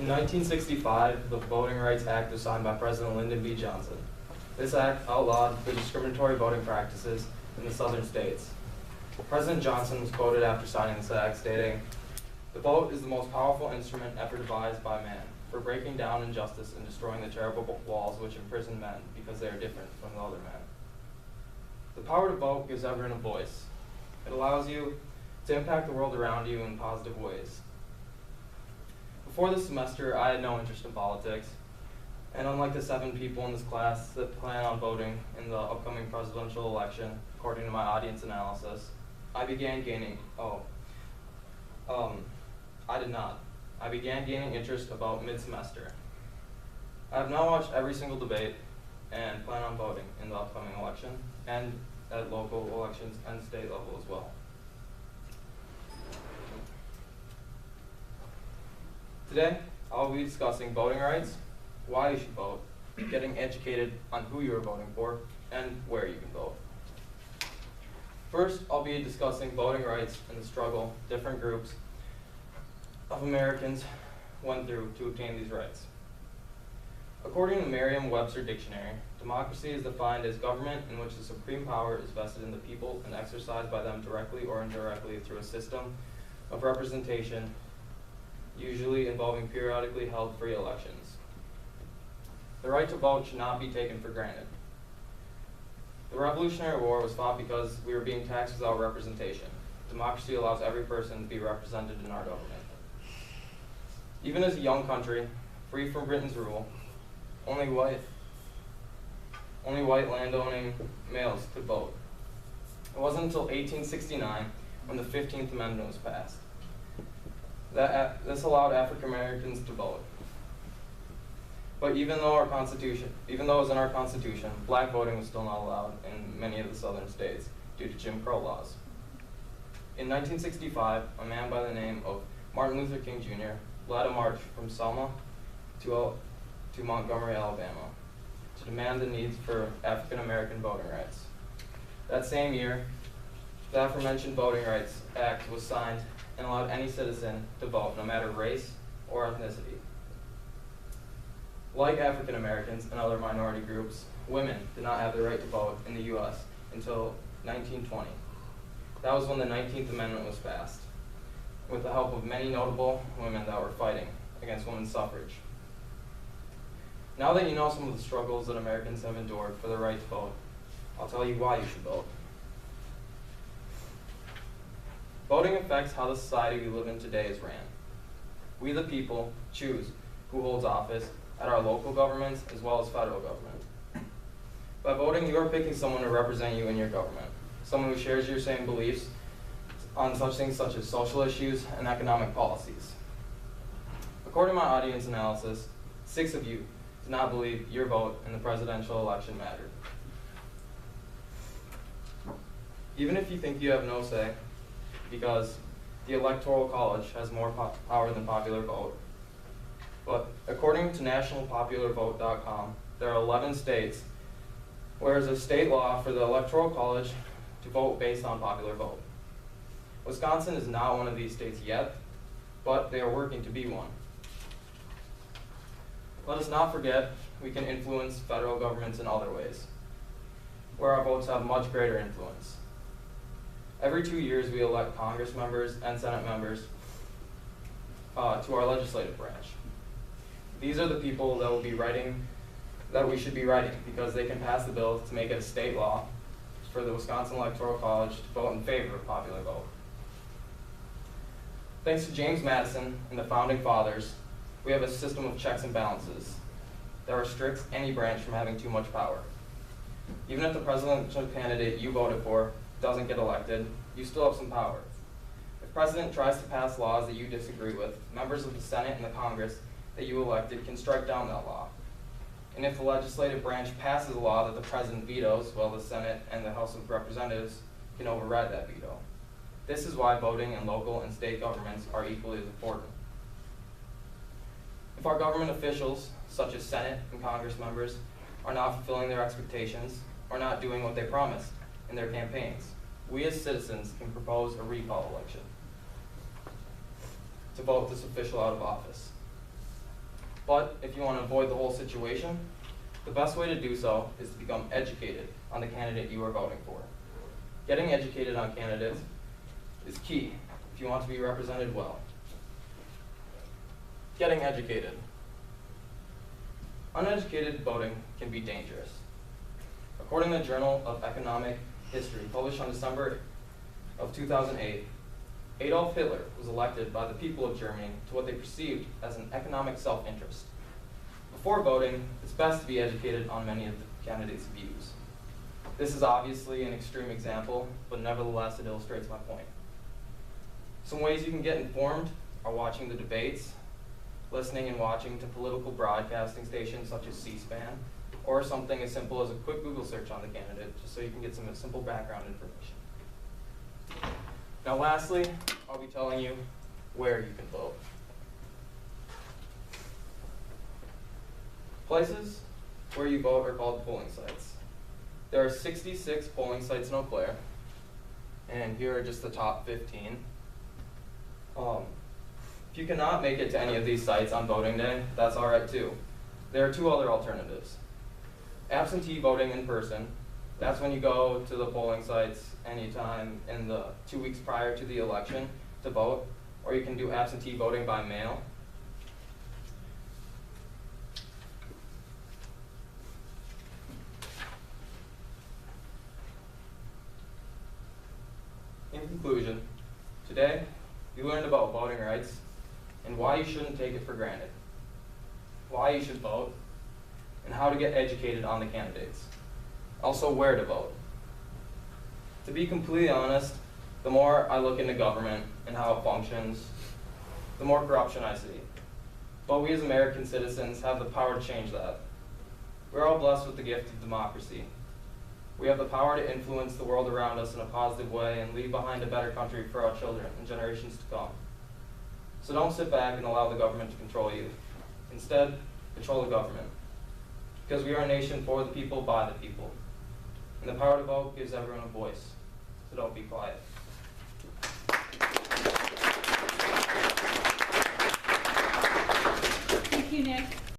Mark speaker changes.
Speaker 1: In 1965, the Voting Rights Act was signed by President Lyndon B. Johnson. This act outlawed the discriminatory voting practices in the southern states. President Johnson was quoted after signing this act stating, "The vote is the most powerful instrument ever devised by man for breaking down injustice and destroying the terrible walls which imprison men because they are different from the other men." The power to vote gives everyone a voice. It allows you to impact the world around you in positive ways. Before this semester, I had no interest in politics, and unlike the 7 people in this class that plan on voting in the upcoming presidential election, according to my audience analysis, I began gaining, I did not. I began gaining interest about mid-semester. I have now watched every single debate and plan on voting in the upcoming election and at local elections and state level as well. Today, I'll be discussing voting rights, why you should vote, getting educated on who you are voting for, and where you can vote. First, I'll be discussing voting rights and the struggle different groups of Americans went through to obtain these rights. According to Merriam-Webster Dictionary, democracy is defined as government in which the supreme power is vested in the people and exercised by them directly or indirectly through a system of representation, usually involving periodically held free elections. The right to vote should not be taken for granted. The Revolutionary War was fought because we were being taxed without representation. Democracy allows every person to be represented in our government. Even as a young country, free from Britain's rule, only white landowning males could vote. It wasn't until 1869 when the 15th Amendment was passed that this allowed African Americans to vote. But even though it was in our Constitution, black voting was still not allowed in many of the southern states due to Jim Crow laws. In 1965, a man by the name of Martin Luther King Jr. led a march from Selma to Montgomery, Alabama, to demand the needs for African American voting rights. That same year, the aforementioned Voting Rights Act was signed and allowed any citizen to vote, no matter race or ethnicity. Like African Americans and other minority groups, women did not have the right to vote in the U.S. until 1920. That was when the 19th Amendment was passed, with the help of many notable women that were fighting against women's suffrage. Now that you know some of the struggles that Americans have endured for the right to vote, I'll tell you why you should vote. Voting affects how the society we live in today is ran. We the people choose who holds office at our local governments as well as federal government. By voting, you are picking someone to represent you in your government, someone who shares your same beliefs on such things such as social issues and economic policies. According to my audience analysis, 6 of you do not believe your vote in the presidential election mattered. Even if you think you have no say, because the Electoral College has more power than popular vote, but according to nationalpopularvote.com, there are 11 states where there's a state law for the Electoral College to vote based on popular vote. Wisconsin is not one of these states yet, but they are working to be one. Let us not forget we can influence federal governments in other ways, where our votes have much greater influence. Every 2 years, we elect Congress members and Senate members to our legislative branch. These are the people that we should be writing, because they can pass the bill to make it a state law for the Wisconsin Electoral College to vote in favor of popular vote. Thanks to James Madison and the Founding Fathers, we have a system of checks and balances that restricts any branch from having too much power. Even if the presidential candidate you voted for doesn't get elected, you still have some power. If the president tries to pass laws that you disagree with, members of the Senate and the Congress that you elected can strike down that law. And if the legislative branch passes a law that the president vetoes, well, the Senate and the House of Representatives can override that veto. This is why voting in local and state governments are equally as important. If our government officials, such as Senate and Congress members, are not fulfilling their expectations or not doing what they promised in their campaigns, we as citizens can propose a recall election to vote this official out of office. But if you want to avoid the whole situation, the best way to do so is to become educated on the candidate you are voting for. Getting educated on candidates is key if you want to be represented well. Getting educated. Uneducated voting can be dangerous. According to the Journal of Economic History, published on December of 2008, Adolf Hitler was elected by the people of Germany to what they perceived as an economic self-interest. Before voting, it's best to be educated on many of the candidates' views. This is obviously an extreme example, but nevertheless it illustrates my point. Some ways you can get informed are watching the debates, listening and watching to political broadcasting stations such as C-SPAN, or something as simple as a quick Google search on the candidate, just so you can get some simple background information. Now lastly, I'll be telling you where you can vote. Places where you vote are called polling sites. There are 66 polling sites in Eau Claire, and here are just the top 15. If you cannot make it to any of these sites on voting day, that's all right too. There are two other alternatives. Absentee voting in person. That's when you go to the polling sites anytime in the 2 weeks prior to the election to vote, or you can do absentee voting by mail. In conclusion, today we learned about voting rights and why you shouldn't take it for granted, why you should vote, and how to get educated on the candidates. Also, where to vote. To be completely honest, the more I look into government and how it functions, the more corruption I see. But we as American citizens have the power to change that. We're all blessed with the gift of democracy. We have the power to influence the world around us in a positive way and leave behind a better country for our children and generations to come. So don't sit back and allow the government to control you. Instead, control the government. Because we are a nation for the people, by the people. And the power to vote gives everyone a voice. So don't be quiet.
Speaker 2: Thank you, Nick.